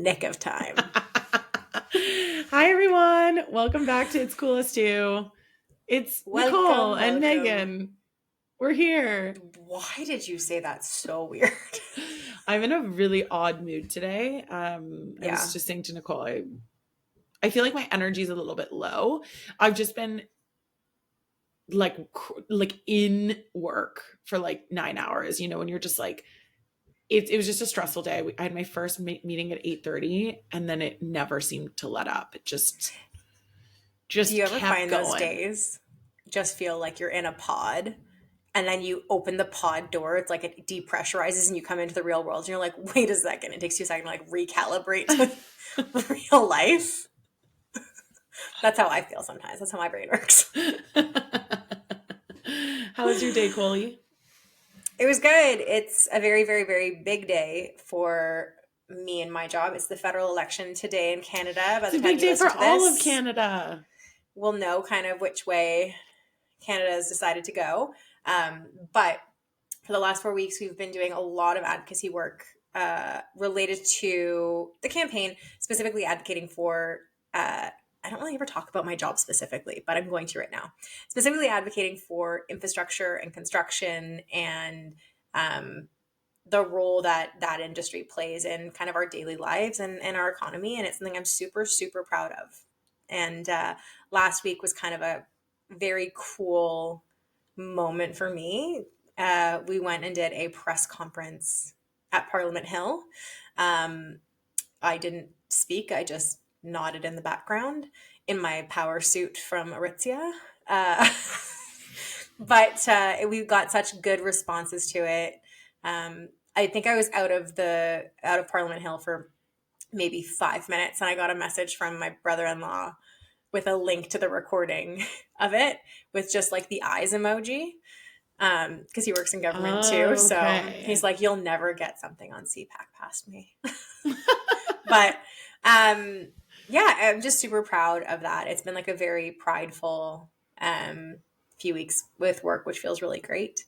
nick of time. Hi, everyone. Welcome back to It's Cool Us Too. It's Nicole and Megan. We're here. Why did you say that so weird? I'm in a really odd mood today. I was just saying to Nicole, I feel like my energy is a little bit low. I've just been like in work for like 9 hours, when you're just like, it was just a stressful day. I had my first meeting at 8:30 and then it never seemed to let up. It just Do you ever find going. Those days just feel like you're in a pod and then you open the pod door, it's like it depressurizes and you come into the real world and you're like, wait a second. It takes you a second to like recalibrate to real life. That's how I feel sometimes. That's how my brain works. How was your day, Coley? It was good. It's a very, very, very big day for me and my job. It's the federal election today in Canada. It's a big day for all of Canada. We'll know kind of which way Canada has decided to go. But for the last 4 weeks, we've been doing a lot of advocacy work related to the campaign, specifically advocating for I don't really ever talk about my job specifically, but I'm going to right now. Specifically advocating for infrastructure and construction and the role that industry plays in kind of our daily lives and our economy. And it's something I'm super, super proud of. And last week was kind of a very cool moment for me. We went and did a press conference at Parliament Hill. I didn't speak. I just nodded in the background in my power suit from Aritzia. But we got such good responses to it. I think I was out of Parliament Hill for maybe 5 minutes, and I got a message from my brother-in-law with a link to the recording of it with just like the eyes emoji. Because he works in government too. Okay. So he's like, you'll never get something on CPAC past me. But yeah, I'm just super proud of that. It's been like a very prideful few weeks with work, which feels really great.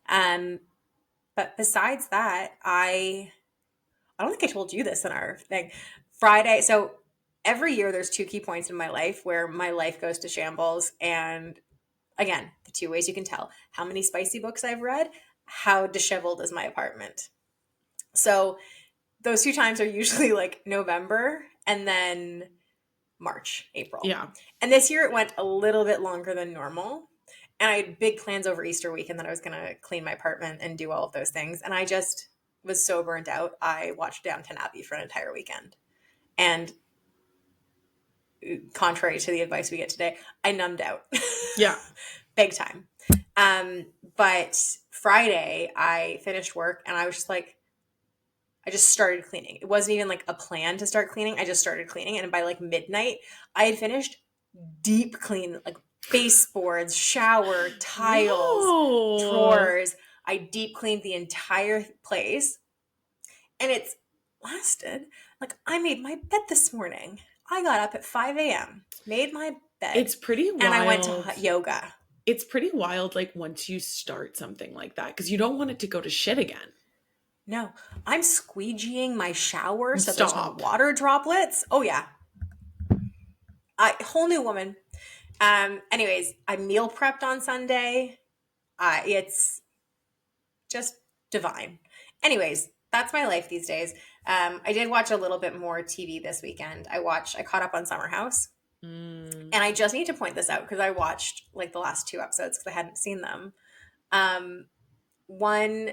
But besides that, I don't think I told you this in our thing. Friday, so every year there's 2 key points in my life where my life goes to shambles. And again, the 2 ways you can tell: how many spicy books I've read, how disheveled is my apartment. So those 2 times are usually like November and then March, April. Yeah. And this year it went a little bit longer than normal. And I had big plans over Easter weekend that I was going to clean my apartment and do all of those things. And I just was so burnt out. I watched Downton Abbey for an entire weekend. And contrary to the advice we get today, I numbed out. Yeah. Big time. But Friday I finished work and I was just like, I just started cleaning. It wasn't even like a plan to start cleaning. I just started cleaning. And by like midnight, I had finished deep clean, like baseboards, shower, tiles, drawers. I deep cleaned the entire place. And it's lasted. Like, I made my bed this morning. I got up at 5 a.m., made my bed. It's pretty wild. And I went to yoga. It's pretty wild, like, once you start something like that, because you don't want it to go to shit again. No, I'm squeegeeing my shower so there's no water droplets. Oh, yeah. Whole new woman. Anyways, I meal prepped on Sunday. It's just divine. Anyways, that's my life these days. I did watch a little bit more TV this weekend. I caught up on Summer House. And I just need to point this out because I watched like the last 2 episodes because I hadn't seen them. One,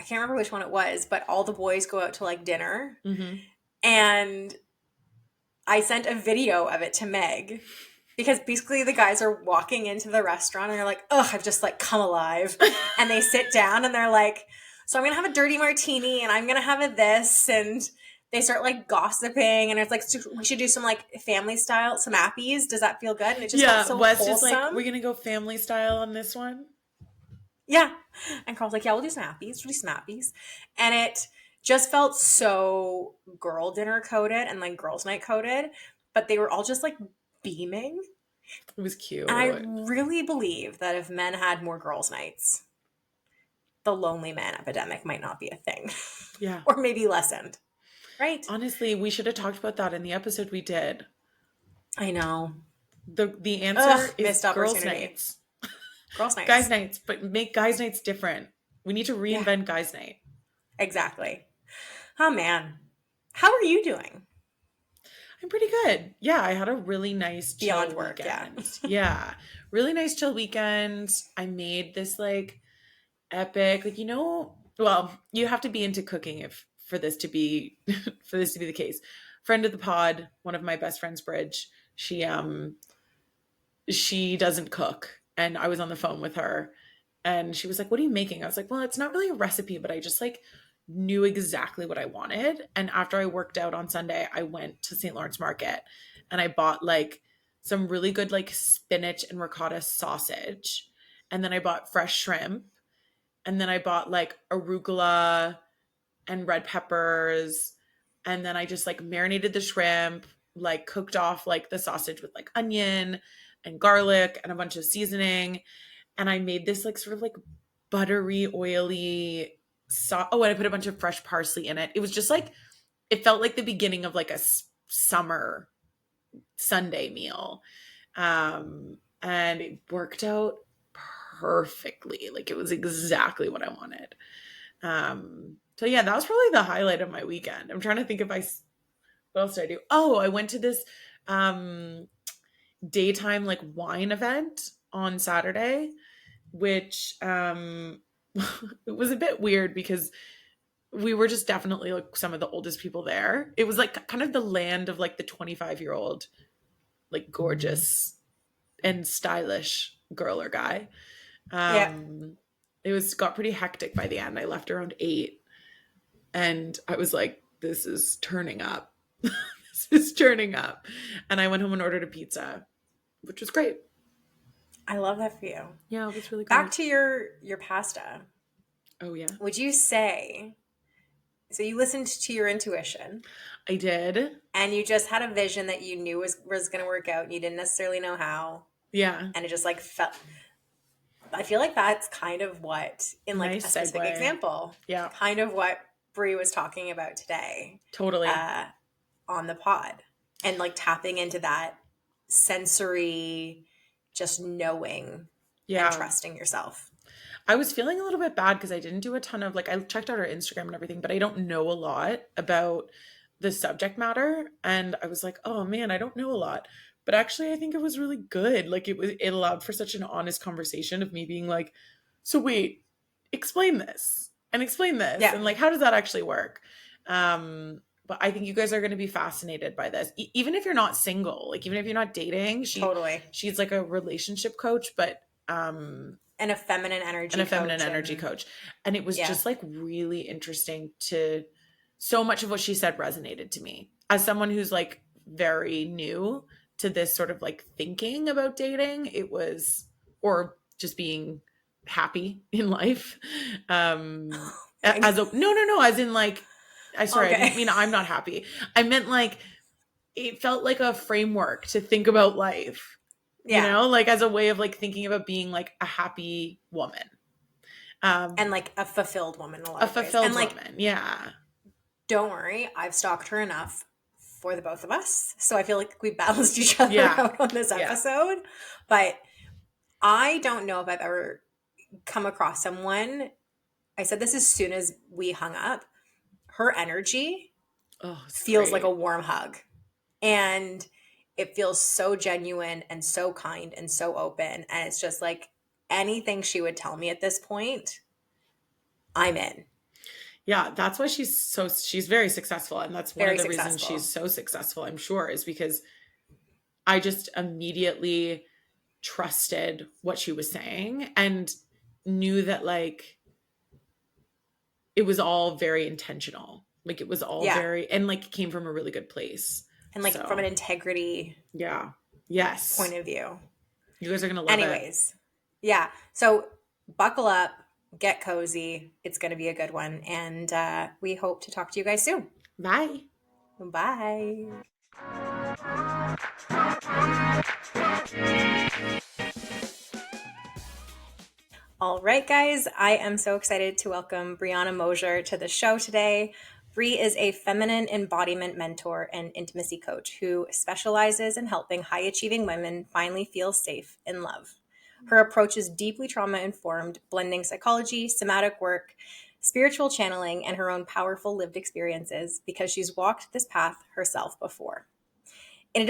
I can't remember which one it was, but all the boys go out to like dinner. Mm-hmm. And I sent a video of it to Meg because basically the guys are walking into the restaurant and they're like, ugh, I've just like come alive. And they sit down and they're like, so I'm going to have a dirty martini and I'm going to have a this. And they start like gossiping and it's like, so we should do some like family style, some appies. Does that feel good? And it just felt so Wes wholesome. just like, we're going to go family style on this one. Yeah. And Carl's like, yeah, we'll do some appies. We'll do some appies. And it just felt so girl dinner coded and like girls night coded, but they were all just like beaming. It was cute. And I really believe that if men had more girls nights, the lonely man epidemic might not be a thing. Yeah. Or maybe lessened. Right. Honestly, we should have talked about that in the episode we did. I know. The answer Ugh, is missed girls' opportunity. nights. Girls' Guys' nights. nights, but make guys' nights different. We need to Yeah, reinvent guys' night. exactly. Oh man. How are you doing? I'm pretty good. Yeah, I had a really nice Beyond chill work, yeah. weekend. Yeah, really nice chill weekend. I made this like epic, like well, you have to be into cooking if for this to be for this to be the case. Friend of the pod, one of my best friends, Bridge, she doesn't cook, and I was on the phone with her and she was like, what are you making? I was like, well, it's not really a recipe, but I just like knew exactly what I wanted. And after I worked out on Sunday, I went to St. Lawrence Market and I bought like some really good like spinach and ricotta sausage, and then I bought fresh shrimp, and then I bought like arugula and red peppers, and then I just like marinated the shrimp, like cooked off like the sausage with like onion and garlic and a bunch of seasoning, and I made this like sort of like buttery, oily and I put a bunch of fresh parsley in it. It was just like it felt like the beginning of like a summer Sunday meal. And it worked out perfectly. Like it was exactly what I wanted. So yeah, that was probably the highlight of my weekend. I'm trying to think what else did I do? Oh, I went to this um daytime like wine event on Saturday, which it was a bit weird because we were just definitely like some of the oldest people there. It was like kind of the land of like the 25-year-old, like gorgeous and stylish girl or guy. Yeah. It was got pretty hectic by the end. I left around 8 and I was like, this is turning up. This is turning up. And I went home and ordered a pizza, which was great. I love that for you. Yeah, it was really Back great. to your pasta. Oh yeah. Would you say so you listened to your intuition I did. and you just had a vision that you knew was going to work out and you didn't necessarily know how, Yeah. and it just like felt. I feel like that's kind of what, in like Nice a specific segue. example, Yeah. kind of what Bri was talking about today. Totally. On the pod, and like tapping into that sensory, just knowing and Yeah. trusting yourself. I was feeling a little bit bad because I didn't do a ton of like I checked out her Instagram and everything, but I don't know a lot about the subject matter. And I was like, oh man, I don't know a lot. But actually I think it was really good. Like it allowed for such an honest conversation of me being like, so wait, explain this and explain this. Yeah, And like how does that actually work? But I think you guys are going to be fascinated by this. Even if you're not single, like even if you're not dating, totally. she's like a relationship coach, but And a feminine energy and a feminine coach energy and coach. And it was yeah, just like really interesting to so much of what she said resonated to me as someone who's like very new to this sort of like thinking about dating. It was, or just being happy in life. As a, no, as in like, I didn't okay. mean I'm not happy. I meant like, it felt like a framework to think about life, Yeah, like as a way of like thinking about being like a happy woman. and like a fulfilled woman in a lot A of ways. And fulfilled like, woman. Yeah. don't worry, I've stalked her enough for the both of us, so I feel like we balanced each other Yeah. out on this Yeah. episode. But I don't know if I've ever come across someone. I said this as soon as we hung up. Her energy feels like a warm hug. And it feels so genuine and so kind and so open. And it's just like anything she would tell me at this point, I'm in. Yeah, that's why she's very successful. And that's one of Very the reasons successful. she's so successful, I'm sure, is because I just immediately trusted what she was saying and knew that like it was all very intentional. Like it was all Yeah. very, and like came from a really good place. And like from an integrity yeah. Yes. point of view. You guys are going to love Anyways, yeah. So buckle up, get cozy. It's going to be a good one. And we hope to talk to you guys soon. Bye. Bye. All right, guys. I am so excited to welcome Bri Mosher to the show today. Bri is a feminine embodiment mentor and intimacy coach who specializes in helping high-achieving women finally feel safe in love. Her approach is deeply trauma-informed, blending psychology, somatic work, spiritual channeling, and her own powerful lived experiences because she's walked this path herself before. In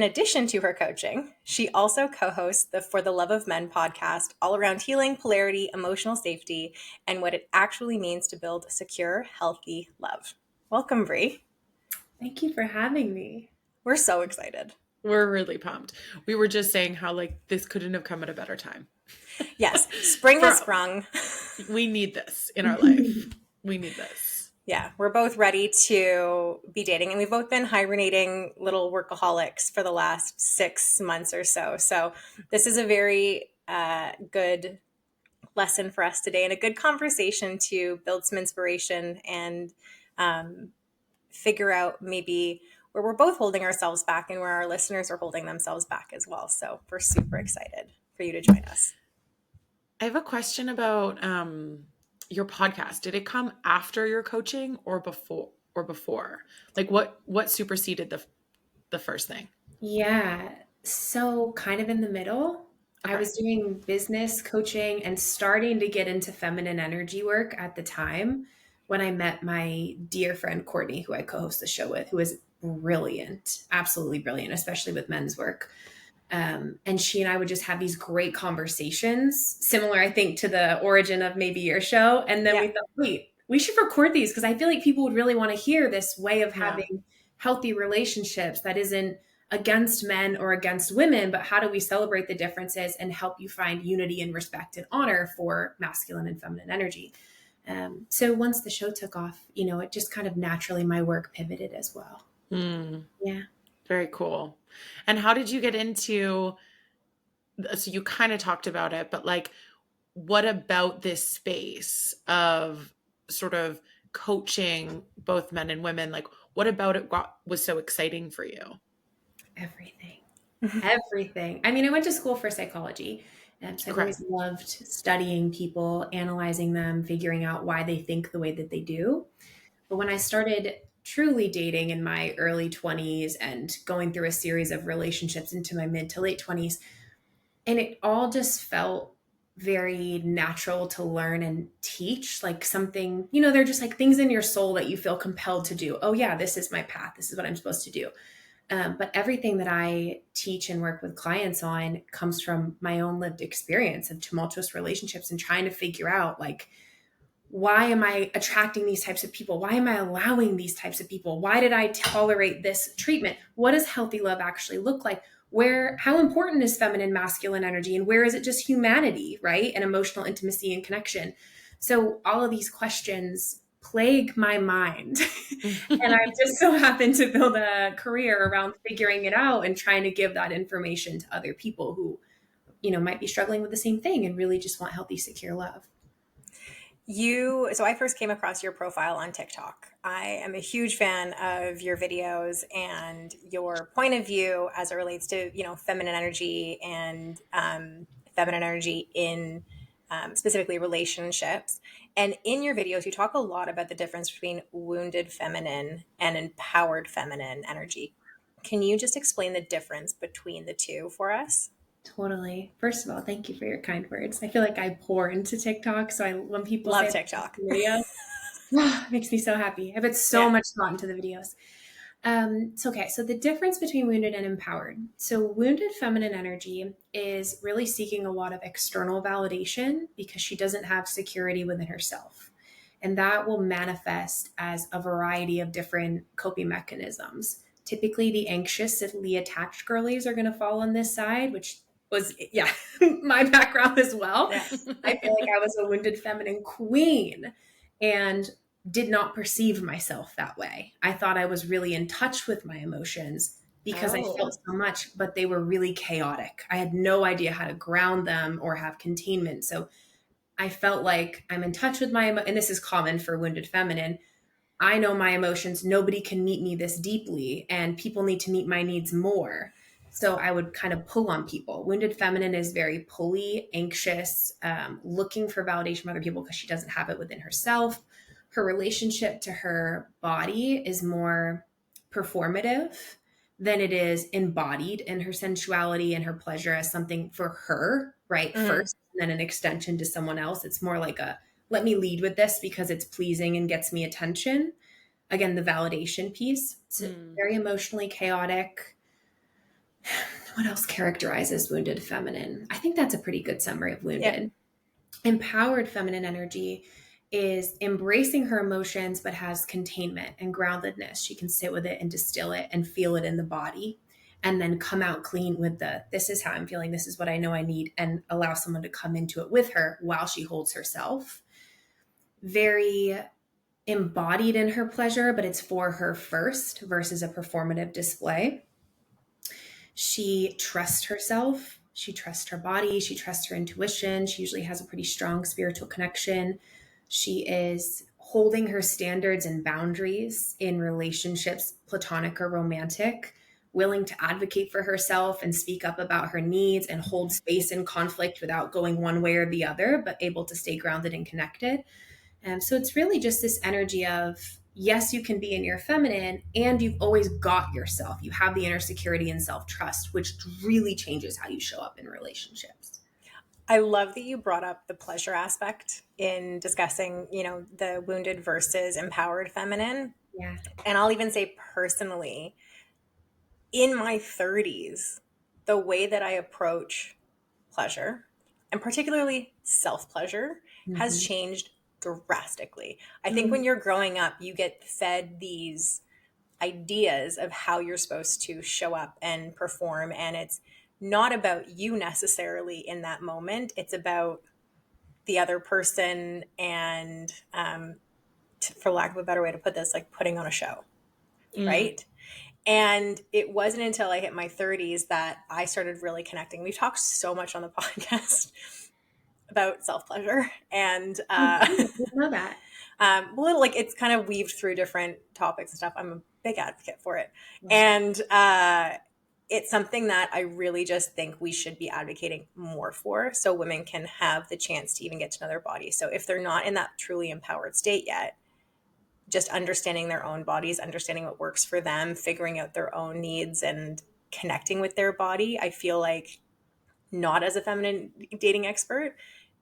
addition to her coaching, she also co-hosts the For the Love of Men podcast, all around healing, polarity, emotional safety, and what it actually means to build secure, healthy love. Welcome, Bri. Thank you for having me. We're so excited. We're really pumped. We were just saying how this couldn't have come at a better time. Yes, spring has sprung. We need this in our life. We need this. Yeah, we're both ready to be dating, and we've both been hibernating little workaholics for the last 6 months or so. So this is a very good lesson for us today and a good conversation to build some inspiration and figure out maybe where we're both holding ourselves back and where our listeners are holding themselves back as well. So we're super excited for you to join us. I have a question about your podcast. Did it come after your coaching or before? Like what superseded the first thing? Yeah. So kind of in the middle. Okay. I was doing business coaching and starting to get into feminine energy work at the time when I met my dear friend Courtney, who I co-host the show with, who is brilliant, absolutely brilliant, especially with men's work. And she and I would just have these great conversations, similar, I think, to the origin of maybe your show. And then we thought, wait, we should record these because I feel like people would really want to hear this way of having healthy relationships that isn't against men or against women, but how do we celebrate the differences and help you find unity and respect and honor for masculine and feminine energy? So once the show took off, it just kind of naturally, my work pivoted as well. Yeah. Very cool. And how did you get into, so you kind of talked about it, but what about this space of sort of coaching both men and women? What about it was so exciting for you? Everything. Everything. I mean, I went to school for psychology. So I've always loved studying people, analyzing them, figuring out why they think the way that they do. But when I started truly dating in my early 20s and going through a series of relationships into my mid to late 20s, and it all just felt very natural to learn and teach, like something, they're just like things in your soul that you feel compelled to do. Oh yeah, this is my path. This is what I'm supposed to do. But everything that I teach and work with clients on comes from my own lived experience of tumultuous relationships and trying to figure out why am I attracting these types of people? Why am I allowing these types of people? Why did I tolerate this treatment? What does healthy love actually look like? How important is feminine, masculine energy? And where is it just humanity, right? And emotional intimacy and connection. So all of these questions plague my mind. And I just so happened to build a career around figuring it out and trying to give that information to other people who, might be struggling with the same thing and really just want healthy, secure love. So I first came across your profile on TikTok. I am a huge fan of your videos and your point of view as it relates to, feminine energy and feminine energy in specifically relationships. And in your videos, you talk a lot about the difference between wounded feminine and empowered feminine energy. Can you just explain the difference between the two for us? Totally. First of all, thank you for your kind words. I feel like I pour into TikTok. So when people love say TikTok videos, it makes me so happy. I put so much thought into the videos. So the difference between wounded and empowered. So wounded feminine energy is really seeking a lot of external validation because she doesn't have security within herself. And that will manifest as a variety of different coping mechanisms. Typically, the anxiously attached girlies are going to fall on this side, which was, my background as well. Yeah. I feel like I was a wounded feminine queen and did not perceive myself that way. I thought I was really in touch with my emotions because I felt so much, but they were really chaotic. I had no idea how to ground them or have containment. So I felt like I'm in touch with and this is common for wounded feminine. I know my emotions. Nobody can meet me this deeply, and people need to meet my needs more. So I would kind of pull on people. Wounded feminine is very pulley, anxious, looking for validation from other people because she doesn't have it within herself. her relationship to her body is more performative than it is embodied, and her sensuality and her pleasure as something for her, right? First, and then an extension to someone else. It's more like a, let me lead with this because it's pleasing and gets me attention. Again, the validation piece. It's very emotionally chaotic. What else characterizes wounded feminine? I think that's a pretty good summary of wounded. Yeah. Empowered feminine energy is embracing her emotions, but has containment and groundedness. She can sit with it and distill it and feel it in the body, and then come out clean with this is how I'm feeling, this is what I know I need, and allow someone to come into it with her while she holds herself. Very embodied in her pleasure, but it's for her first versus a performative display. She trusts herself. She trusts her body. She trusts her intuition. She usually has a pretty strong spiritual connection. She is holding her standards and boundaries in relationships, platonic or romantic, willing to advocate for herself and speak up about her needs and hold space in conflict without going one way or the other, but able to stay grounded and connected. So it's really just this energy of, yes, you can be in your feminine, and you've always got yourself. You have the inner security and self-trust, which really changes how you show up in relationships. I love that you brought up the pleasure aspect in discussing, the wounded versus empowered feminine. Yeah. And I'll even say personally, in my 30s, the way that I approach pleasure, and particularly self-pleasure, has changed drastically. I think when you're growing up, you get fed these ideas of how you're supposed to show up and perform, and it's not about you necessarily in that moment. It's about the other person and, for lack of a better way to put this, like putting on a show, right? And it wasn't until I hit my 30s that I started really connecting. We've talked so much on the podcast about self-pleasure, and I know that. Like it's kind of weaved through different topics and stuff. I'm a big advocate for it. And it's something that I really just think we should be advocating more for, so women can have the chance to even get to know their body. So if they're not in that truly empowered state yet, just understanding their own bodies, understanding what works for them, figuring out their own needs and connecting with their body. I feel like, not as a feminine dating expert,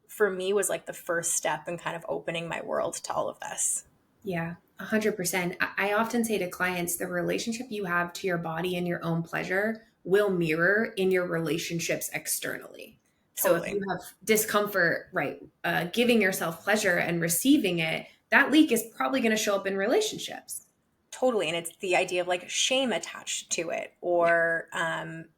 for me was like the first step in kind of opening my world to all of this. Yeah, 100%. I often say to clients, the relationship you have to your body and your own pleasure will mirror in your relationships externally. Totally. So if you have discomfort, right, giving yourself pleasure and receiving it, that leak is probably going to show up in relationships. Totally. And it's the idea of like shame attached to it, or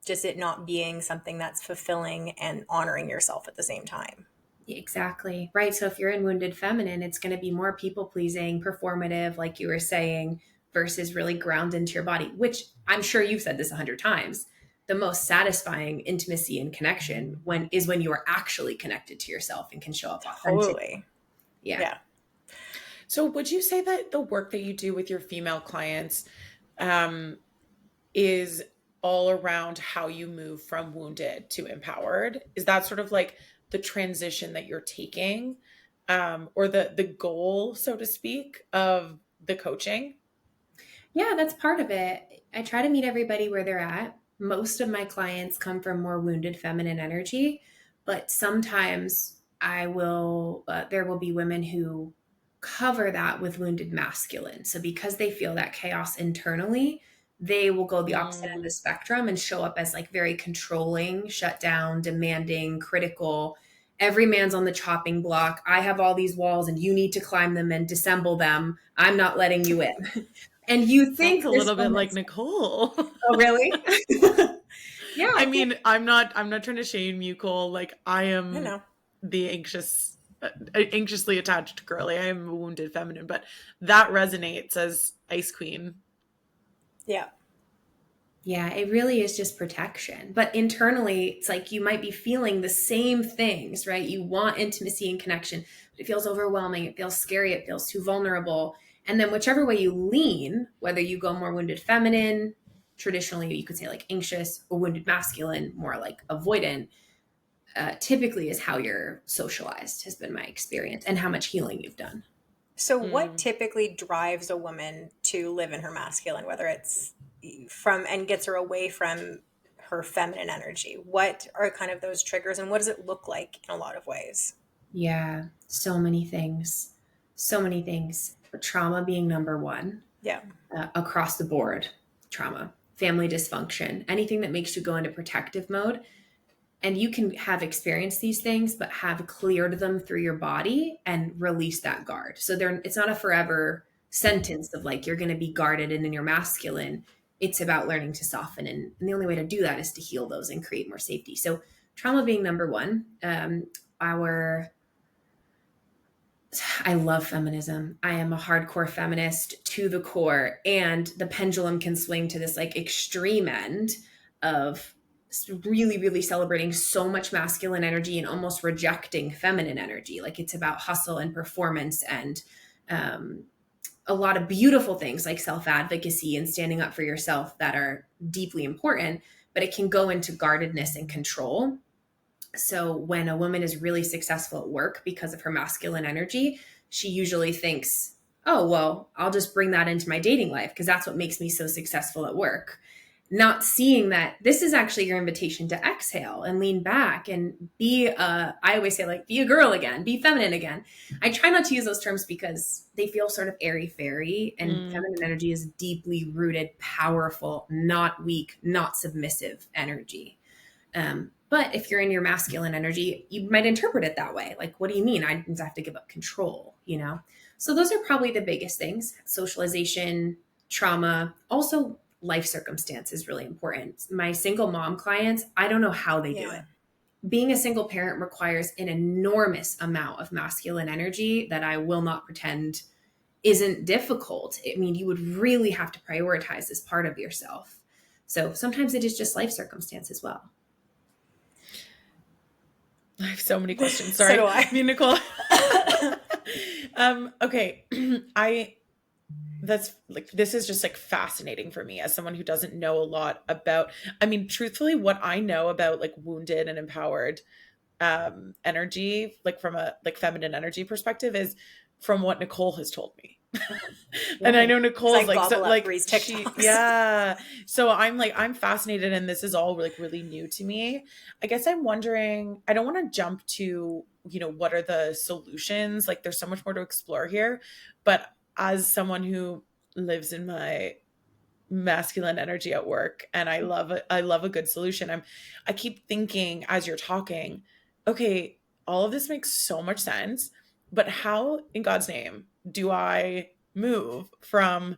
just it not being something that's fulfilling and honoring yourself at the same time. Exactly. Right. So if you're in wounded feminine, it's going to be more people pleasing, performative, like you were saying, versus really ground into your body, which I'm sure you've said this 100 times. The most satisfying intimacy and connection when you are actually connected to yourself and can show up authentically. Totally. Yeah. So would you say that the work that you do with your female clients is all around how you move from wounded to empowered? Is that sort of like the transition that you're taking, or the goal, so to speak, of the coaching? Yeah, that's part of it. I try to meet everybody where they're at. Most of my clients come from more wounded feminine energy, but sometimes there will be women who cover that with wounded masculine. So because they feel that chaos internally, they will go the opposite end of the spectrum and show up as like very controlling, shut down, demanding, critical. Every man's on the chopping block. I have all these walls and you need to climb them and disassemble them. I'm not letting you in. And you think that's a little bit like Nicole. Oh, really? Yeah. I mean, I'm not trying to shame you, Cole. Like I am the anxiously attached girly. I am a wounded feminine, but that resonates as Ice Queen. Yeah. Yeah, it really is just protection. But internally, it's like you might be feeling the same things, right? You want intimacy and connection, but it feels overwhelming. It feels scary. It feels too vulnerable. And then whichever way you lean, whether you go more wounded feminine, traditionally you could say like anxious, or wounded masculine, more like avoidant, typically is how you're socialized, has been my experience, and how much healing you've done. So what typically drives a woman to live in her masculine, whether it's from and gets her away from her feminine energy? What are kind of those triggers and what does it look like in a lot of ways? Yeah, so many things. So many things. Trauma being number one. Yeah. Across the board trauma, family dysfunction, anything that makes you go into protective mode. And you can have experienced these things, but have cleared them through your body and release that guard. So it's not a forever sentence of like, you're going to be guarded and in your masculine. It's about learning to soften. And the only way to do that is to heal those and create more safety. So trauma being number one. I love feminism. I am a hardcore feminist to the core. And the pendulum can swing to this like extreme end of really, really celebrating so much masculine energy and almost rejecting feminine energy. Like it's about hustle and performance and a lot of beautiful things like self-advocacy and standing up for yourself that are deeply important, but it can go into guardedness and control. So when a woman is really successful at work because of her masculine energy, she usually thinks, oh, well, I'll just bring that into my dating life because that's what makes me so successful at work. Not seeing that this is actually your invitation to exhale and lean back and I always say like, be a girl again, be feminine again. I try not to use those terms because they feel sort of airy fairy and feminine energy is deeply rooted, powerful, not weak, not submissive energy. But if you're in your masculine energy, you might interpret it that way. Like, what do you mean? I have to give up control, you know? So those are probably the biggest things. Socialization, trauma, also life circumstance is really important. My single mom clients, I don't know how they do it. Being a single parent requires an enormous amount of masculine energy that I will not pretend isn't difficult. I mean, you would really have to prioritize this part of yourself. So sometimes it is just life circumstance as well. I have so many questions. Sorry. So do I. Me and Nicole. Okay. This is just like fascinating for me as someone who doesn't know a lot about, I mean, truthfully, what I know about like wounded and empowered energy, like from a like feminine energy perspective is from what Nicole has told me. And I know Nicole's like, so, like yeah. So I'm fascinated and this is all like really new to me. I guess I'm wondering, I don't want to jump to, you know, what are the solutions? Like there's so much more to explore here, but as someone who lives in my masculine energy at work and I love a good solution. I keep thinking as you're talking, okay, all of this makes so much sense, but how in God's name do I move from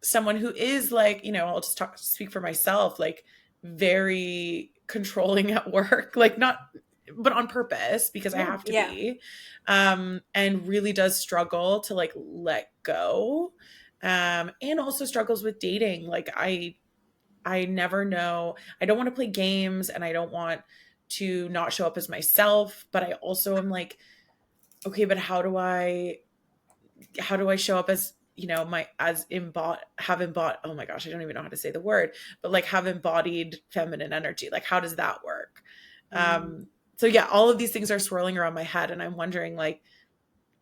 someone who is like, you know, I'll just speak for myself, like very controlling at work, like not, but on purpose because I have to be, and really does struggle to like let go, and also struggles with dating. Like I never know, I don't want to play games and I don't want to not show up as myself, but I also am like, okay, but how do I show up as, you know, oh my gosh, I don't even know how to say the word, but like have embodied feminine energy. Like, how does that work? So yeah, all of these things are swirling around my head and I'm wondering like,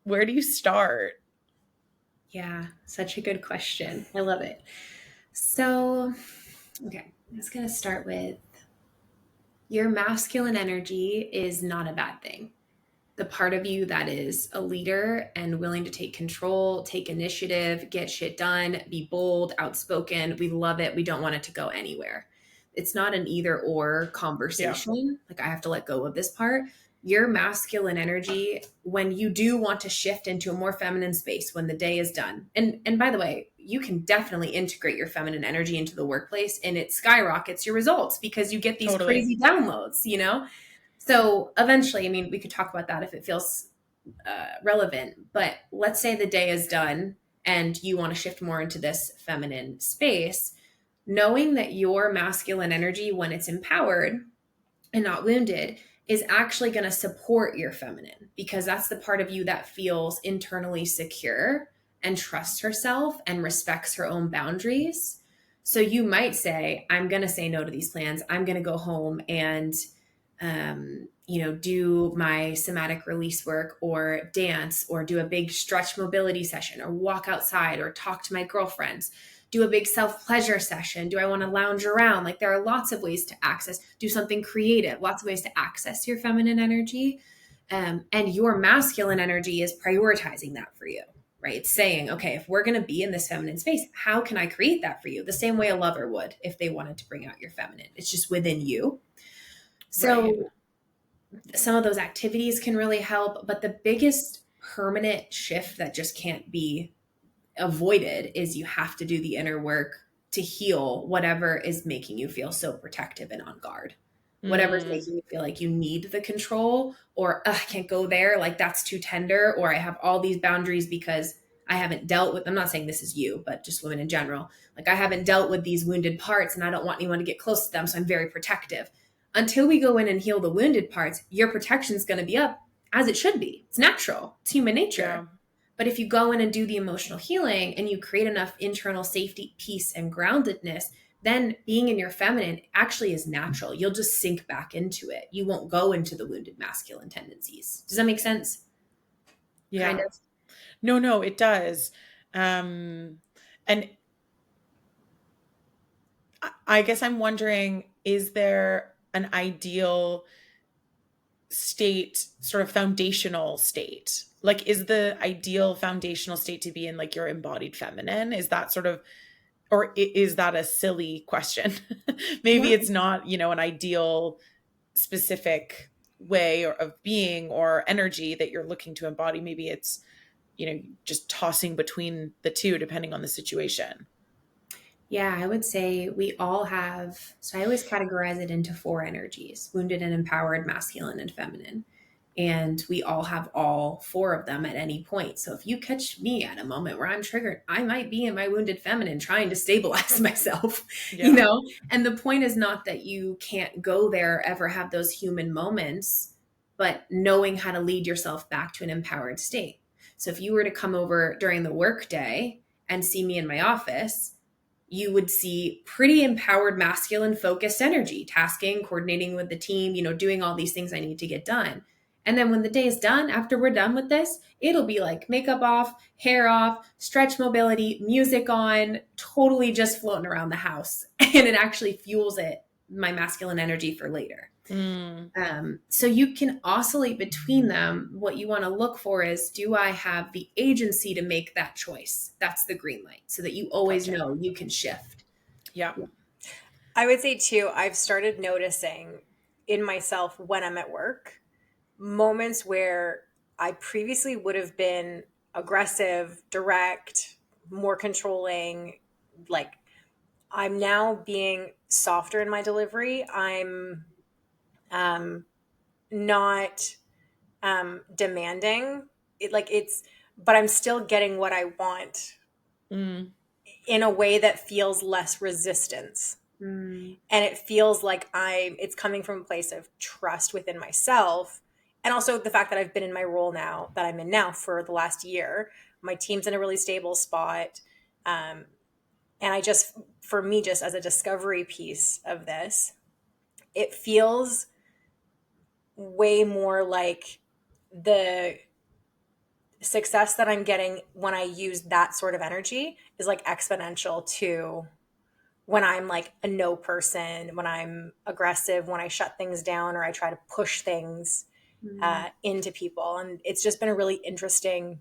where do you start? Yeah, such a good question. I love it. So, okay, I'm just going to start with your masculine energy is not a bad thing. The part of you that is a leader and willing to take control, take initiative, get shit done, be bold, outspoken. We love it. We don't want it to go anywhere. It's not an either or conversation. Yeah. Like I have to let go of this part. Your masculine energy, when you do want to shift into a more feminine space when the day is done. And by the way, you can definitely integrate your feminine energy into the workplace and it skyrockets your results because you get these crazy downloads, you know? So eventually, I mean, we could talk about that if it feels relevant, but let's say the day is done and you want to shift more into this feminine space, knowing that your masculine energy, when it's empowered and not wounded, is actually going to support your feminine because that's the part of you that feels internally secure and trusts herself and respects her own boundaries. So you might say, I'm going to say no to these plans. I'm going to go home and do my somatic release work or dance or do a big stretch mobility session or walk outside or talk to my girlfriends, do a big self-pleasure session. Do I want to lounge around? Like there are lots of ways to access, do something creative, lots of ways to access your feminine energy. And your masculine energy is prioritizing that for you, right? It's saying, okay, if we're going to be in this feminine space, how can I create that for you? The same way a lover would if they wanted to bring out your feminine. It's just within you. So some of those activities can really help, but the biggest permanent shift that just can't be avoided is you have to do the inner work to heal whatever is making you feel so protective and on guard. Whatever's making you feel like you need the control, or I can't go there, like that's too tender, or I have all these boundaries because I haven't dealt with, I'm not saying this is you, but just women in general. Like I haven't dealt with these wounded parts and I don't want anyone to get close to them, so I'm very protective. Until we go in and heal the wounded parts, your protection is going to be up, as it should be. It's natural. It's human nature. Yeah. But if you go in and do the emotional healing and you create enough internal safety, peace, and groundedness, then being in your feminine actually is natural. You'll just sink back into it. You won't go into the wounded masculine tendencies. Does that make sense? Yeah. Kind of. No, it does. And I guess I'm wondering, is there an ideal state, sort of foundational state? Like, is the ideal foundational state to be in like your embodied feminine? Is that sort of, or is that a silly question? Maybe it's not, an ideal specific way of being or energy that you're looking to embody. Maybe it's, just tossing between the two, depending on the situation. Yeah, I would say we all have, so I always categorize it into 4 energies: wounded and empowered, masculine and feminine. And we all have all 4 of them at any point. So if you catch me at a moment where I'm triggered, I might be in my wounded feminine trying to stabilize myself, And the point is not that you can't go there or ever have those human moments, but knowing how to lead yourself back to an empowered state. So if you were to come over during the workday and see me in my office, you would see pretty empowered, masculine, focused energy, tasking, coordinating with the team, doing all these things I need to get done. And then when the day is done, after we're done with this, it'll be like makeup off, hair off, stretch mobility, music on, totally just floating around the house. And it actually fuels my masculine energy for later. So you can oscillate between them. What you want to look for is, do I have the agency to make that choice? That's the green light, so that you always know you can shift. Yeah. I would say too, I've started noticing in myself when I'm at work, moments where I previously would have been aggressive, direct, more controlling, like I'm now being softer in my delivery. I'm not demanding but I'm still getting what I want in a way that feels less resistance. And it feels like it's coming from a place of trust within myself. And also the fact that I've been in my role now that I'm in now for the last year. My team's in a really stable spot. And for me, just as a discovery piece of this, it feels way more like the success that I'm getting when I use that sort of energy is like exponential to when I'm like a no person, when I'm aggressive, when I shut things down or I try to push things into people. And it's just been a really interesting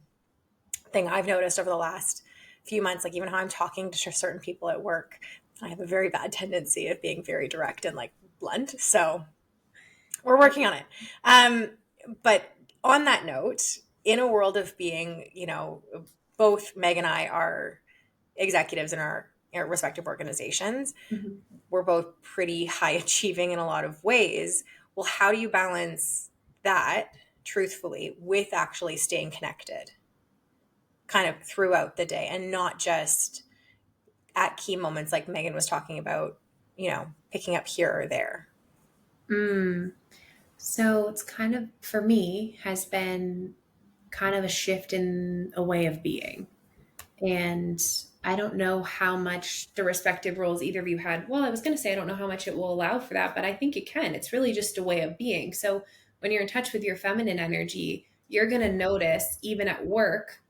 thing I've noticed over the last few months, like even how I'm talking to certain people at work. I have a very bad tendency of being very direct and like blunt. So we're working on it. But on that note, in a world of being, both Meg and I are executives in our respective organizations. Mm-hmm. We're both pretty high achieving in a lot of ways. Well, how do you balance that truthfully with actually staying connected kind of throughout the day and not just at key moments like Megan was talking about, picking up here or there? So it's kind of, for me, has been kind of a shift in a way of being. And I don't know how much the respective roles either of you had. Well, I was going to say, I don't know how much it will allow for that, but I think it can. It's really just a way of being. So when you're in touch with your feminine energy, you're going to notice, even at work,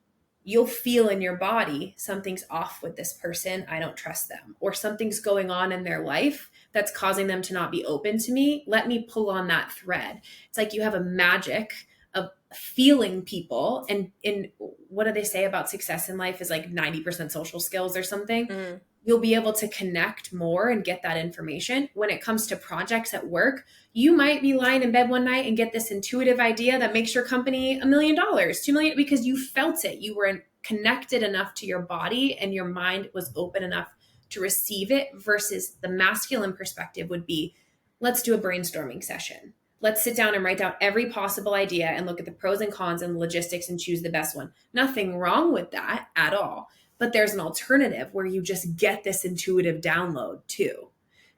you'll feel in your body something's off with this person. I don't trust them. Or something's going on in their life that's causing them to not be open to me. Let me pull on that thread. It's like you have a magic of feeling people. And in what do they say about success in life is like 90% social skills or something. Mm. You'll be able to connect more and get that information. When it comes to projects at work, you might be lying in bed one night and get this intuitive idea that makes your company $1 million, $2 million, because you felt it. You were connected enough to your body and your mind was open enough to receive it, versus the masculine perspective would be, let's do a brainstorming session. Let's sit down and write down every possible idea and look at the pros and cons and the logistics and choose the best one. Nothing wrong with that at all. But there's an alternative where you just get this intuitive download too.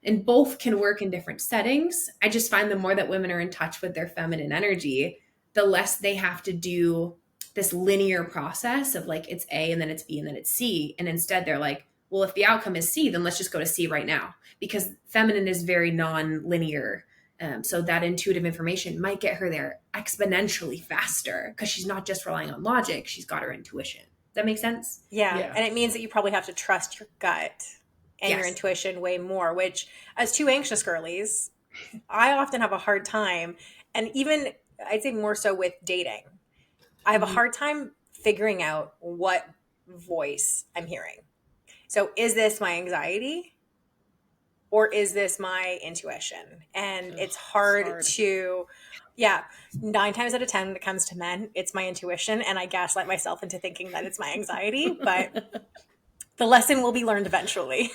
And both can work in different settings. I just find the more that women are in touch with their feminine energy, the less they have to do this linear process of like, it's A and then it's B and then it's C. And instead they're like, well, if the outcome is C, then let's just go to C right now. Because feminine is very non-linear. So that intuitive information might get her there exponentially faster because she's not just relying on logic. She's got her intuition. Does that make sense? Yeah. And it means that you probably have to trust your gut and your intuition way more, which as two anxious girlies, I often have a hard time. And even I'd say more so with dating, I have a hard time figuring out what voice I'm hearing. So is this my anxiety or is this my intuition? And it's hard to, 9 times out of 10 when it comes to men, it's my intuition. And I gaslight myself into thinking that it's my anxiety, but the lesson will be learned eventually.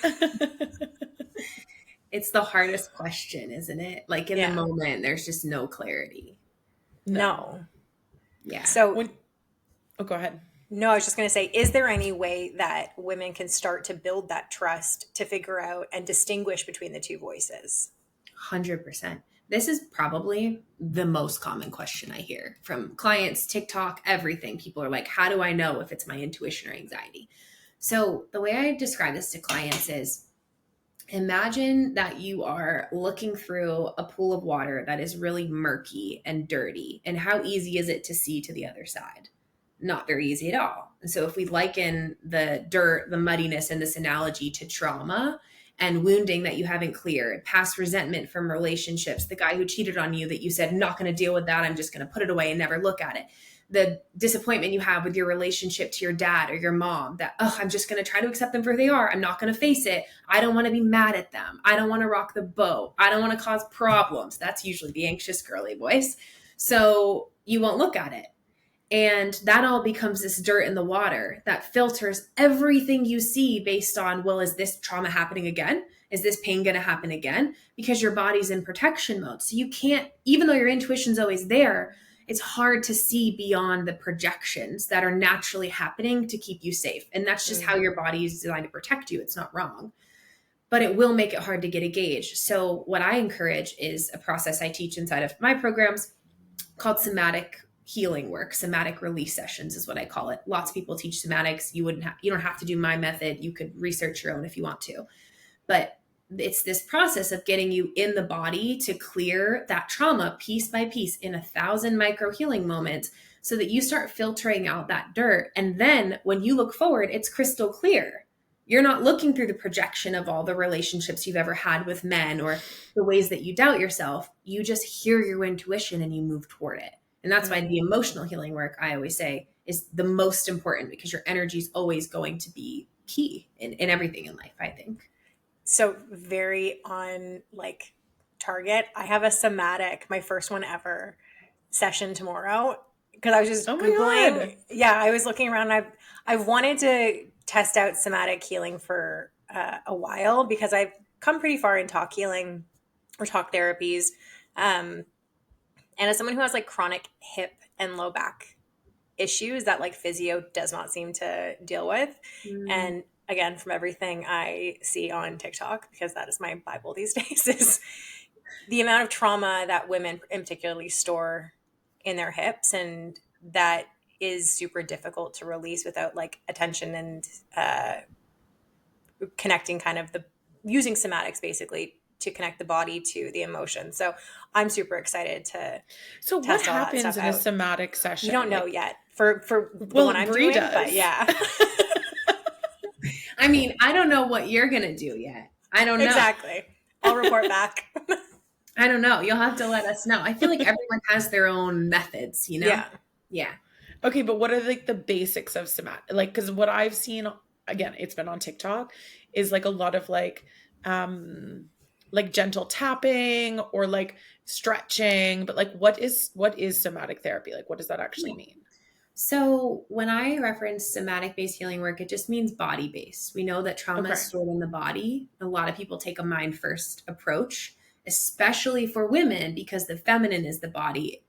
It's the hardest question, isn't it? Like in the moment, there's just no clarity. No. Yeah. So, go ahead. No, I was just going to say, is there any way that women can start to build that trust to figure out and distinguish between the two voices? 100%. This is probably the most common question I hear from clients, TikTok, everything. People are like, how do I know if it's my intuition or anxiety? So the way I describe this to clients is, imagine that you are looking through a pool of water that is really murky and dirty. And how easy is it to see to the other side? Not very easy at all. And so if we liken the dirt, the muddiness in this analogy to trauma and wounding that you haven't cleared, past resentment from relationships, the guy who cheated on you that you said, not going to deal with that, I'm just going to put it away and never look at it. The disappointment you have with your relationship to your dad or your mom, that, I'm just going to try to accept them for who they are. I'm not going to face it. I don't want to be mad at them. I don't want to rock the boat. I don't want to cause problems. That's usually the anxious girly voice. So you won't look at it. And that all becomes this dirt in the water that filters everything you see based on, well, is this trauma happening again? Is this pain going to happen again? Because your body's in protection mode. So you can't, even though your intuition's always there, it's hard to see beyond the projections that are naturally happening to keep you safe. And that's just how your body is designed to protect you. It's not wrong, but it will make it hard to get a gauge. So what I encourage is a process I teach inside of my programs called somatic healing work. Somatic release sessions is what I call it. Lots of people teach somatics. You don't have to do my method. You could research your own if you want to, but it's this process of getting you in the body to clear that trauma piece by piece in 1,000 micro healing moments so that you start filtering out that dirt. And then when you look forward, it's crystal clear. You're not looking through the projection of all the relationships you've ever had with men or the ways that you doubt yourself. You just hear your intuition and you move toward it. And that's why the emotional healing work, I always say, is the most important, because your energy is always going to be key in everything in life, I think. So very on like target. I have a somatic, my first one ever, session tomorrow because I was just Googling. Yeah, I was looking around. I've wanted to test out somatic healing for a while because I've come pretty far in talk healing or talk therapies. And as someone who has like chronic hip and low back issues that like physio does not seem to deal with. And again, from everything I see on TikTok, because that is my Bible these days, is the amount of trauma that women in particularly store in their hips. And that is super difficult to release without like attention and connecting kind of using somatics basically to connect the body to the emotion. So I'm super excited to So what test all that happens stuff in a out. somatic session? You don't know yet for the one I'm Bri doing, does. but yeah. I mean, I don't know what you're going to do yet. I don't know. Exactly. I'll report back. I don't know. You'll have to let us know. I feel like everyone has their own methods, you know? Yeah. Yeah. Okay, but what are like the basics of somatic? Like, because what I've seen, again, it's been on TikTok, is like a lot of like gentle tapping or like stretching. But like, what is somatic therapy? Like, what does that actually mean? So when I reference somatic-based healing work, it just means body-based. We know that trauma is stored in the body. A lot of people take a mind-first approach, especially for women, because the feminine is the body.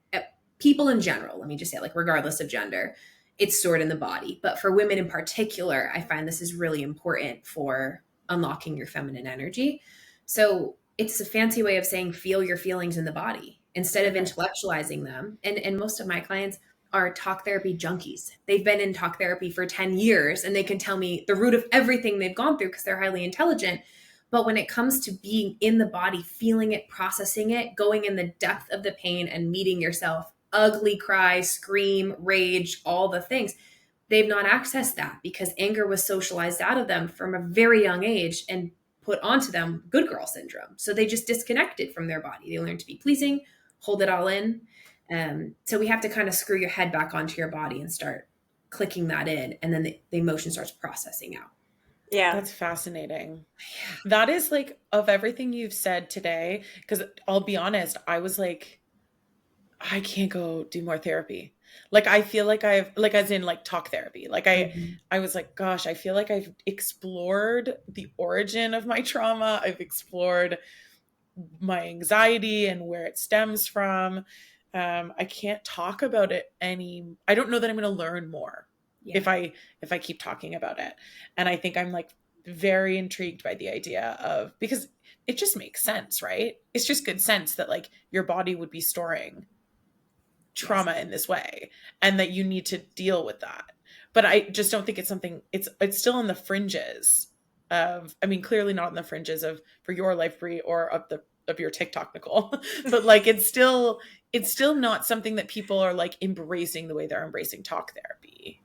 People in general, let me just say, like, regardless of gender, it's stored in the body. But for women in particular, I find this is really important for unlocking your feminine energy. So it's a fancy way of saying feel your feelings in the body instead of intellectualizing them. And most of my clients are talk therapy junkies. They've been in talk therapy for 10 years and they can tell me the root of everything they've gone through because they're highly intelligent. But when it comes to being in the body, feeling it, processing it, going in the depth of the pain and meeting yourself, ugly cry, scream, rage, all the things, they've not accessed that because anger was socialized out of them from a very young age and put onto them good girl syndrome. So they just disconnected from their body. They learned to be pleasing, hold it all in. So we have to kind of screw your head back onto your body and start clicking that in. And then the emotion starts processing out. Yeah. That's fascinating. That is like, of everything you've said today, because I'll be honest, I was like, I can't go do more therapy. Like, I feel like I've, like, as in like talk therapy. Like I was like, gosh, I feel like I've explored the origin of my trauma. I've explored my anxiety and where it stems from. I can't talk about it I don't know that I'm going to learn more if I keep talking about it. And I think I'm like very intrigued by the idea of, because it just makes sense, right? It's just good sense that like your body would be storing trauma in this way and that you need to deal with that. But I just don't think it's something, it's still in the fringes of, I mean, clearly not in the fringes of for your life, Bri, or of your TikTok, Nicole, but like, it's still not something that people are like embracing the way they're embracing talk therapy.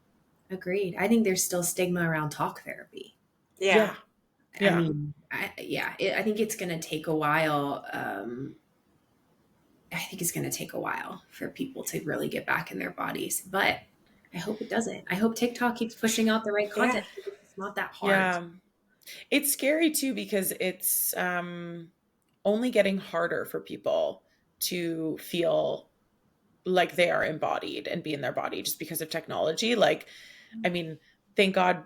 Agreed. I think there's still stigma around talk therapy. Yeah. I mean, I think it's going to take a while. I think it's going to take a while for people to really get back in their bodies, but I hope it doesn't. I hope TikTok keeps pushing out the right content. Yeah. It's not that hard. Yeah. It's scary too, because it's only getting harder for people to feel like they are embodied and be in their body just because of technology. Like, I mean, thank God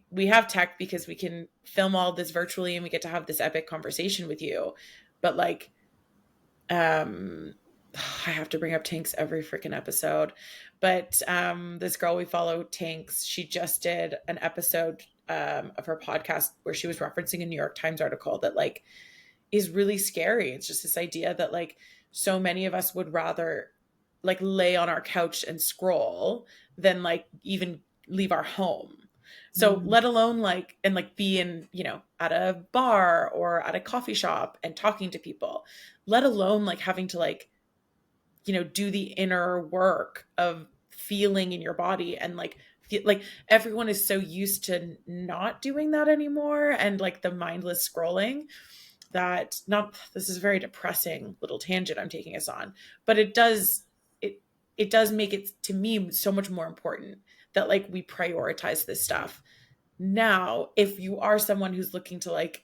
we have tech because we can film all this virtually and we get to have this epic conversation with you. But like, I have to bring up Tanks every freaking episode, but this girl we follow, Tanks, she just did an episode of her podcast where she was referencing a New York Times article that like is really scary. It's just this idea that like so many of us would rather like lay on our couch and scroll than like even leave our home. So let alone like, and like be in, you know, at a bar or at a coffee shop and talking to people, let alone like having to like, you know, do the inner work of feeling in your body and like feel like everyone is so used to not doing that anymore. And like the mindless scrolling that this is a very depressing little tangent I'm taking us on, but it does make it to me so much more important that like we prioritize this stuff now. If you are someone who's looking to like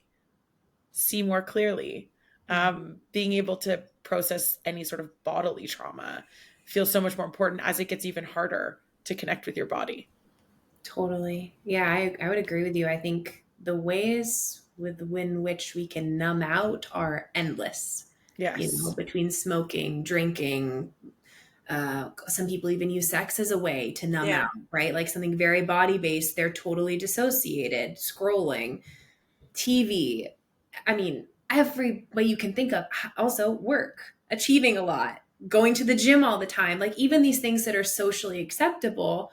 see more clearly, being able to process any sort of bodily trauma feels so much more important as it gets even harder to connect with your body. Totally. Yeah, I would agree with you. I think the ways in which we can numb out are endless. Yes. You know, between smoking, drinking, some people even use sex as a way to numb out, right? Like something very body-based, they're totally dissociated, scrolling, TV. I mean, every way you can think of. Also work, achieving a lot, going to the gym all the time. Like even these things that are socially acceptable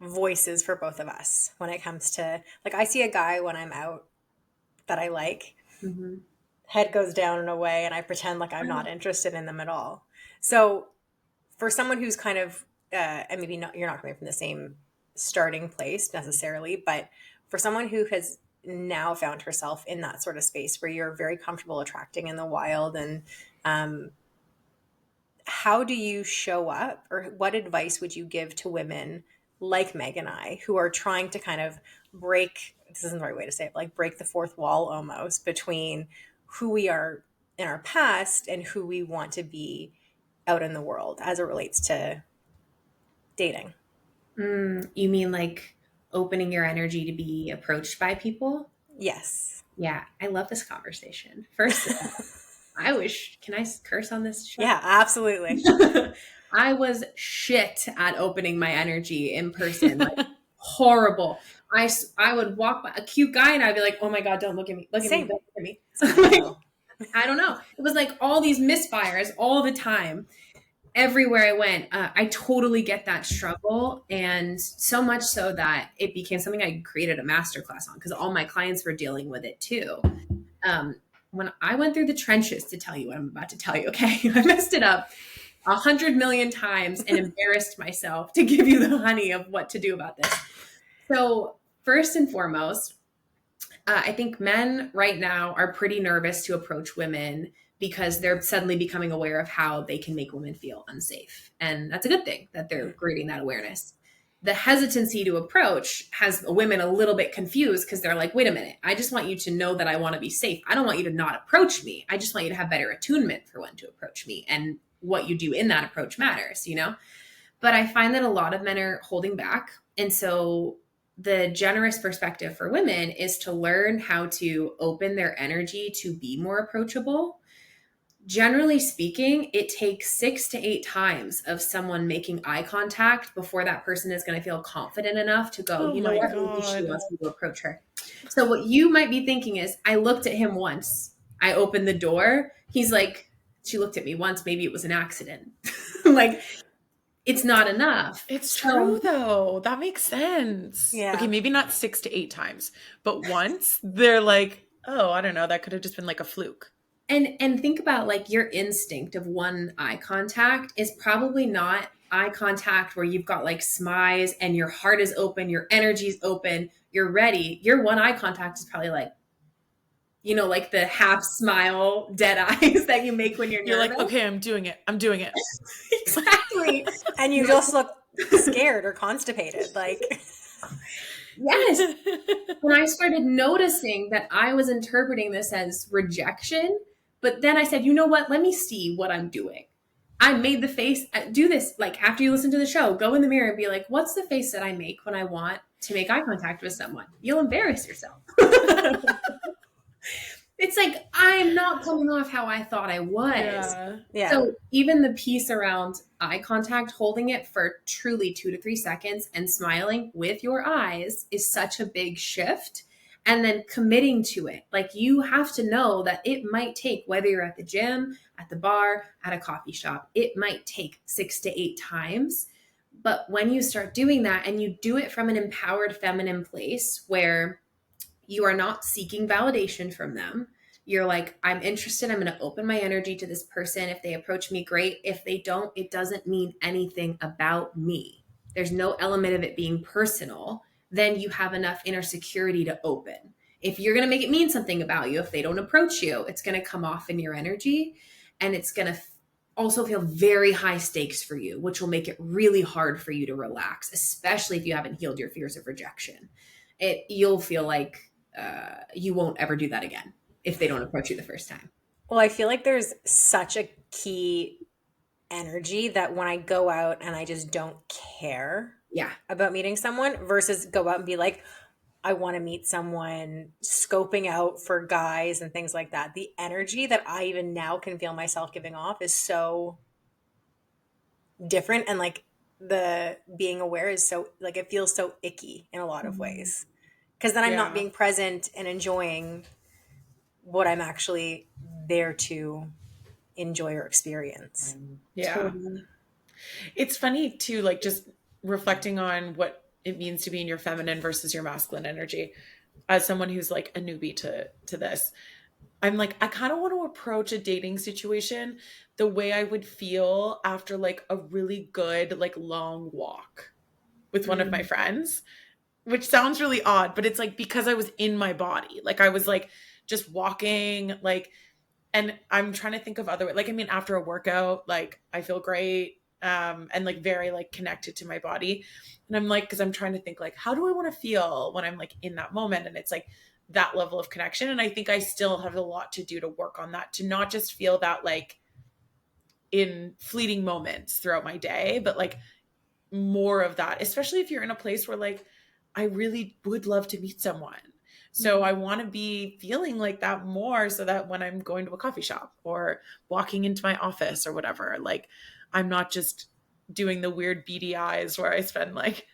voices for both of us when it comes to, like, I see a guy when I'm out that I like, head goes down and away, and I pretend like I'm not interested in them at all. So for someone who's kind of, and maybe not, you're not coming from the same starting place necessarily, but for someone who has now found herself in that sort of space where you're very comfortable attracting in the wild, and how do you show up, or what advice would you give to women like Meg and I who are trying to kind of break, this isn't the right way to say it, like break the fourth wall almost between who we are in our past and who we want to be out in the world as it relates to dating? You mean like opening your energy to be approached by people? Yes. Yeah, I love this conversation. First of all, can I curse on this show? Yeah, absolutely. I was shit at opening my energy in person. Like, horrible. I would walk by a cute guy and I'd be like, oh my God, don't look at me. Look at me. Don't look at me. Like, I don't know. It was like all these misfires all the time. Everywhere I went, I totally get that struggle. And so much so that it became something I created a masterclass on because all my clients were dealing with it too. When I went through the trenches to tell you what I'm about to tell you, okay, I messed it up 100 million times and embarrassed myself to give you the honey of what to do about this. So first and foremost, I think men right now are pretty nervous to approach women because they're suddenly becoming aware of how they can make women feel unsafe. And that's a good thing that they're creating that awareness. The hesitancy to approach has women a little bit confused because they're like, wait a minute, I just want you to know that I want to be safe. I don't want you to not approach me. I just want you to have better attunement for when to approach me. And what you do in that approach matters, you know? But I find that a lot of men are holding back. And so the generous perspective for women is to learn how to open their energy to be more approachable. Generally speaking, it takes 6 to 8 times of someone making eye contact before that person is going to feel confident enough to go, you know what, maybe she wants me to approach her. So what you might be thinking is, I looked at him once. I opened the door. He's like, she looked at me once. Maybe it was an accident. Like, it's not enough. It's true though. That makes sense. Yeah. Okay, maybe not 6 to 8 times, but once they're like, oh, I don't know, that could have just been like a fluke. And think about like your instinct of one eye contact is probably not eye contact where you've got like smize and your heart is open, your energy's open, you're ready. Your one eye contact is probably like, you know, like the half smile, dead eyes that you make when you're nervous. You're like, okay, I'm doing it. Exactly. And you just look scared or constipated. Like, yes. When I started noticing that I was interpreting this as rejection, but then I said, you know what? Let me see what I'm doing. I made the face, do this, like after you listen to the show, go in the mirror and be like, what's the face that I make when I want to make eye contact with someone? You'll embarrass yourself. It's like, I'm not coming off how I thought I was. Yeah. So even the piece around eye contact, holding it for truly 2 to 3 seconds and smiling with your eyes is such a big shift. And then committing to it. Like, you have to know that it might take, whether you're at the gym, at the bar, at a coffee shop, it might take 6 to 8 times. But when you start doing that and you do it from an empowered feminine place where you are not seeking validation from them, you're like, I'm interested. I'm going to open my energy to this person. If they approach me, great. If they don't, it doesn't mean anything about me. There's no element of it being personal. Then you have enough inner security to open. If you're going to make it mean something about you, if they don't approach you, it's going to come off in your energy, and it's going to also feel very high stakes for you, which will make it really hard for you to relax, especially if you haven't healed your fears of rejection. You'll feel like you won't ever do that again if they don't approach you the first time. Well, I feel like there's such a key energy that when I go out and I just don't care about meeting someone versus go out and be like, I want to meet someone, scoping out for guys and things like that. The energy that I even now can feel myself giving off is so different. And like the being aware is so, like, it feels so icky in a lot of ways. Because then I'm not being present and enjoying what I'm actually there to enjoy or experience. Yeah. Totally. It's funny too, like just reflecting on what it means to be in your feminine versus your masculine energy. As someone who's like a newbie to this, I'm like, I kind of want to approach a dating situation the way I would feel after like a really good, like long walk with one of my friends, which sounds really odd, but it's like because I was in my body. Like I was like just walking, like, and I'm trying to think of other, like, I mean, after a workout, like I feel great. And like very like connected to my body. And I'm like, cause I'm trying to think like, how do I want to feel when I'm like in that moment? And it's like that level of connection. And I think I still have a lot to do to work on that, to not just feel that like in fleeting moments throughout my day, but like more of that, especially if you're in a place where like, I really would love to meet someone. So I want to be feeling like that more so that when I'm going to a coffee shop or walking into my office or whatever, like I'm not just doing the weird beady eyes where I spend like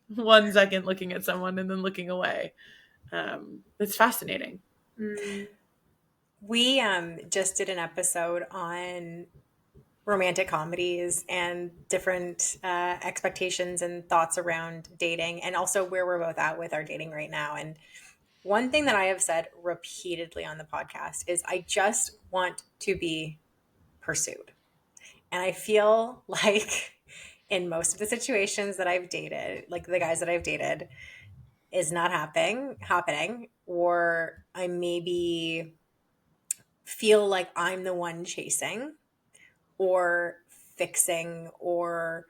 1 second looking at someone and then looking away. It's fascinating. We just did an episode on romantic comedies and different expectations and thoughts around dating, and also where we're both at with our dating right now. And one thing that I have said repeatedly on the podcast is I just want to be pursued. And I feel like in most of the situations that I've dated, like the guys that I've dated, is not happening, or I maybe feel like I'm the one chasing or fixing or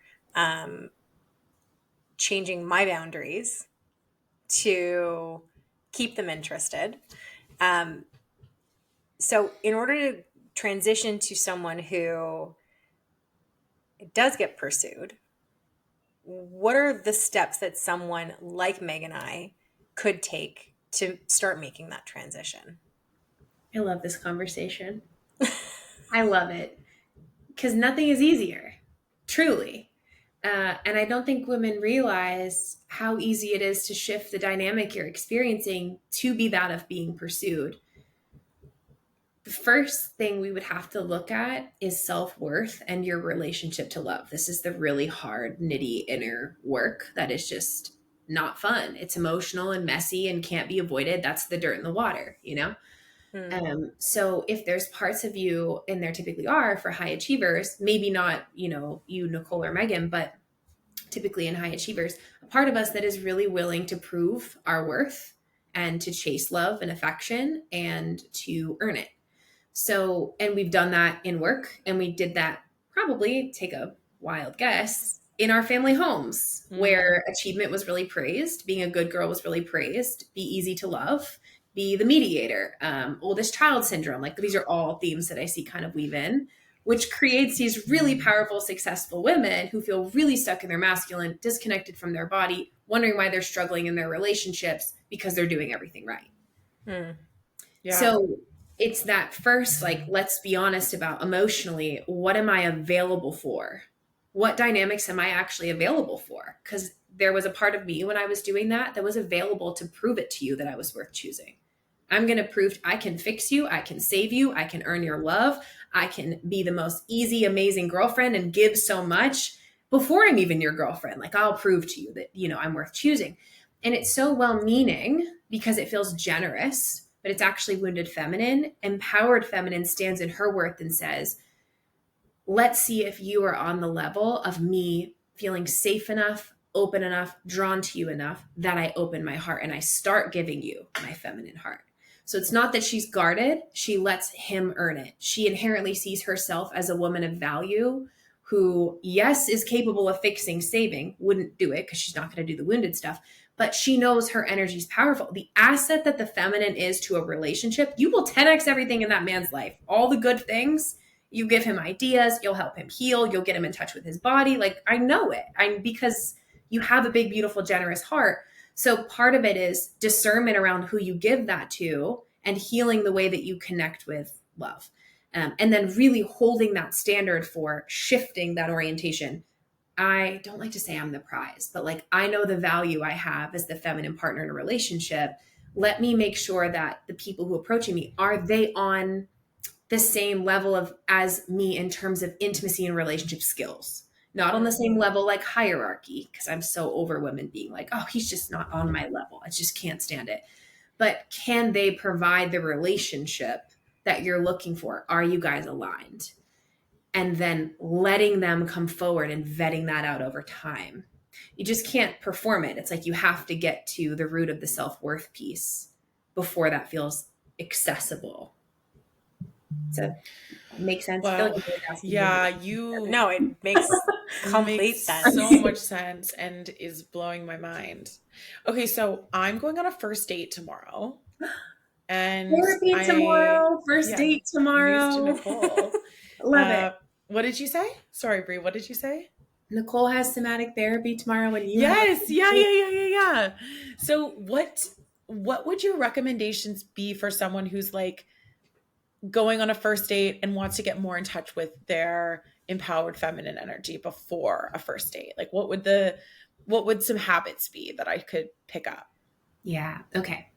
changing my boundaries to keep them interested. So in order to transition to someone who does get pursued, what are the steps that someone like Meg and I could take to start making that transition? I love this conversation. I love it because nothing is easier, truly. And I don't think women realize how easy it is to shift the dynamic you're experiencing to be that of being pursued. The first thing we would have to look at is self-worth and your relationship to love. This is the really hard, nitty inner work that is just not fun. It's emotional and messy and can't be avoided. That's the dirt in the water, you know? So if there's parts of you, and there typically are for high achievers, maybe not, you know, you, Nicole or Megan, but typically in high achievers, a part of us that is really willing to prove our worth and to chase love and affection and to earn it. So, and we've done that in work, and we did that probably, take a wild guess, in our family homes where achievement was really praised, being a good girl was really praised, be easy to love, be the mediator, oldest child syndrome. Like these are all themes that I see kind of weave in, which creates these really powerful, successful women who feel really stuck in their masculine, disconnected from their body, wondering why they're struggling in their relationships because they're doing everything right. Yeah. So it's that first, like, let's be honest about emotionally, what am I available for? What dynamics am I actually available for? Because there was a part of me when I was doing that was available to prove it to you that I was worth choosing. I'm going to prove I can fix you. I can save you. I can earn your love. I can be the most easy, amazing girlfriend and give so much before I'm even your girlfriend. Like I'll prove to you that, you know, I'm worth choosing. And it's so well-meaning because it feels generous, but it's actually wounded feminine. Empowered feminine stands in her worth and says, let's see if you are on the level of me feeling safe enough, open enough, drawn to you enough that I open my heart and I start giving you my feminine heart. So it's not that she's guarded. She lets him earn it. She inherently sees herself as a woman of value who, yes, is capable of fixing, saving, wouldn't do it because she's not going to do the wounded stuff, but she knows her energy is powerful. The asset that the feminine is to a relationship, you will 10x everything in that man's life. All the good things, you give him ideas, you'll help him heal, you'll get him in touch with his body. Like I know it. Because you have a big, beautiful, generous heart. So part of it is discernment around who you give that to and healing the way that you connect with love. And then really holding that standard for shifting that orientation. I don't like to say I'm the prize, but like I know the value I have as the feminine partner in a relationship. Let me make sure that the people who are approaching me, are they on the same level of as me in terms of intimacy and relationship skills? not on the same level like hierarchy, because I'm so over women being like, oh, he's just not on my level. I just can't stand it. But can they provide the relationship that you're looking for? Are you guys aligned? And then letting them come forward and vetting that out over time. You just can't perform it. It's like you have to get to the root of the self-worth piece before that feels accessible. So makes sense. Wow. I feel like No, it makes complete sense. So much sense and is blowing my mind. Okay, so I'm going on a first date tomorrow. And therapy tomorrow, first date tomorrow. News to Nicole. Love it. What did you say? Sorry, Bri, what did you say? Nicole has somatic therapy tomorrow and you Yeah. So what would your recommendations be for someone who's like going on a first date and wants to get more in touch with their empowered feminine energy before a first date? Like what would some habits be that I could pick up? Yeah. Okay.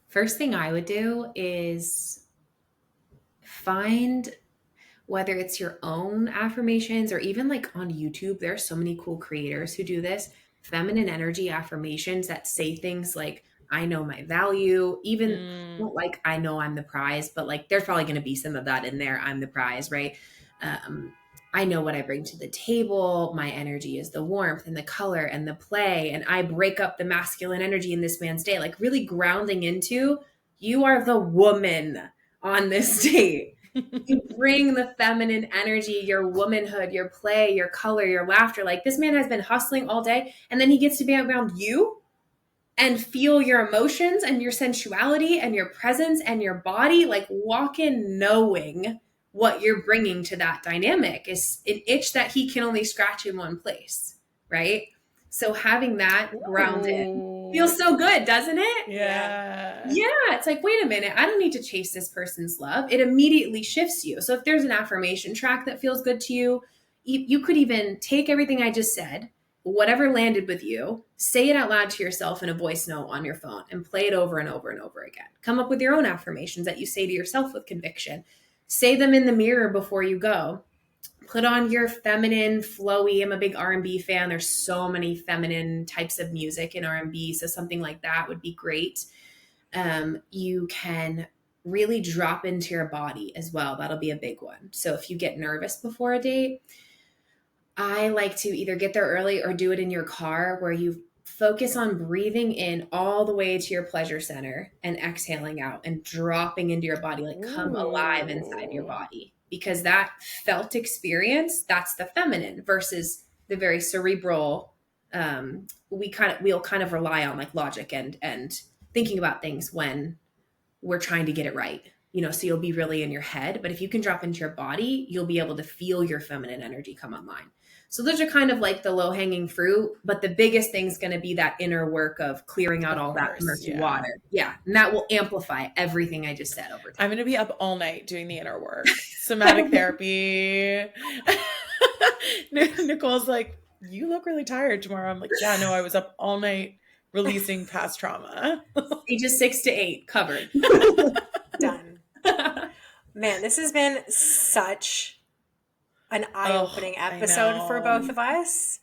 First thing I would do is find, whether it's your own affirmations or even like on YouTube, there are so many cool creators who do this, feminine energy affirmations that say things like, I know my value, even not like, I know I'm the prize, but like, there's probably going to be some of that in there. I'm the prize, right? I know what I bring to the table. My energy is the warmth and the color and the play. And I break up the masculine energy in this man's day, like really grounding into, you are the woman on this date. You bring the feminine energy, your womanhood, your play, your color, your laughter. Like this man has been hustling all day and then he gets to be around you and feel your emotions and your sensuality and your presence and your body. Like walk in knowing what you're bringing to that dynamic is an itch that he can only scratch in one place, right? So having that grounded feels so good, doesn't it? Yeah. It's like, wait a minute, I don't need to chase this person's love. It immediately shifts you. So if there's an affirmation track that feels good to you, you could even take everything I just said, whatever landed with you, say it out loud to yourself in a voice note on your phone and play it over and over and over again. Come up with your own affirmations that you say to yourself with conviction. Say them in the mirror before you go. Put on your feminine, flowy. I'm a big R&B fan. There's so many feminine types of music in R&B. So something like that would be great. You can really drop into your body as well. That'll be a big one. So if you get nervous before a date, I like to either get there early or do it in your car, where you focus on breathing in all the way to your pleasure center and exhaling out and dropping into your body, like come alive inside your body. Because that felt experience, that's the feminine versus the very cerebral. We'll kind of rely on like logic and thinking about things when we're trying to get it right. So you'll be really in your head, but if you can drop into your body, you'll be able to feel your feminine energy come online. So those are kind of like the low hanging fruit, but the biggest thing is going to be that inner work of clearing out all that murky water. Yeah. And that will amplify everything I just said over time. I'm going to be up all night doing the inner work, somatic therapy. Nicole's like, you look really tired tomorrow. I'm like, yeah, no, I was up all night releasing past trauma. Ages 6 to 8 covered. Done. Man, this has been such an eye-opening episode for both of us.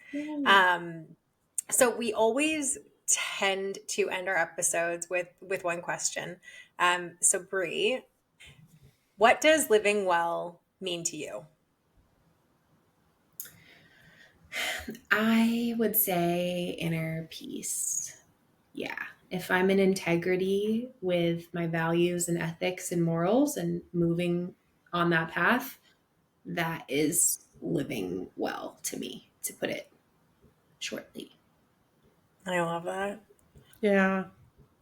So we always tend to end our episodes with one question. So Bri, what does living well mean to you? I would say inner peace. Yeah. If I'm in integrity with my values and ethics and morals and moving on that path, that is living well to me, to put it shortly. I love that. Yeah.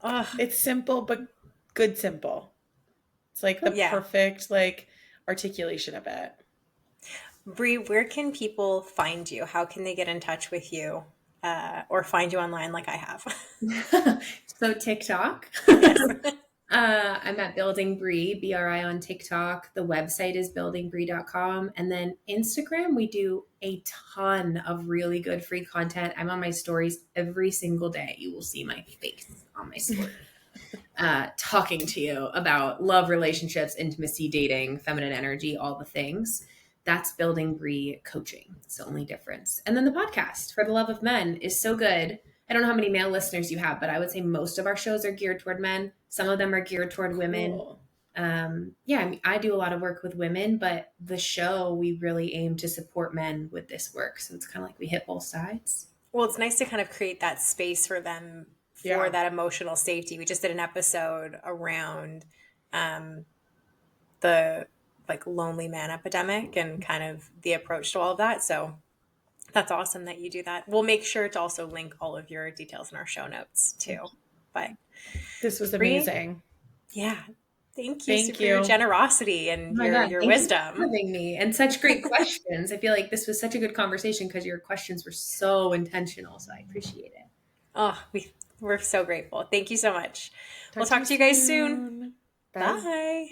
It's simple, but good simple. It's like the perfect like articulation of it. Bri, where can people find you? How can they get in touch with you or find you online like I have? So TikTok. I'm at Building Bri, BRI on TikTok. The website is buildingbri.com. And then Instagram, we do a ton of really good free content. I'm on my stories every single day. You will see my face on my story. Talking to you about love, relationships, intimacy, dating, feminine energy, all the things. That's Building Bri coaching. It's the only difference. And then the podcast, For the Love of Men, is so good. I don't know how many male listeners you have, but I would say most of our shows are geared toward men. Some of them are geared toward women. Cool. Yeah, I mean, I do a lot of work with women, but the show, we really aim to support men with this work. So it's kind of like we hit both sides. Well, it's nice to kind of create that space for them for that emotional safety. We just did an episode around the like lonely man epidemic and kind of the approach to all of that. So that's awesome that you do that. We'll make sure to also link all of your details in our show notes too. But this was amazing. Yeah. Thank you for your generosity and your wisdom. Thank you for having me and such great questions. I feel like this was such a good conversation because your questions were so intentional. So I appreciate it. Oh, we're so grateful. Thank you so much. We'll talk to you guys soon. Bye. Bye.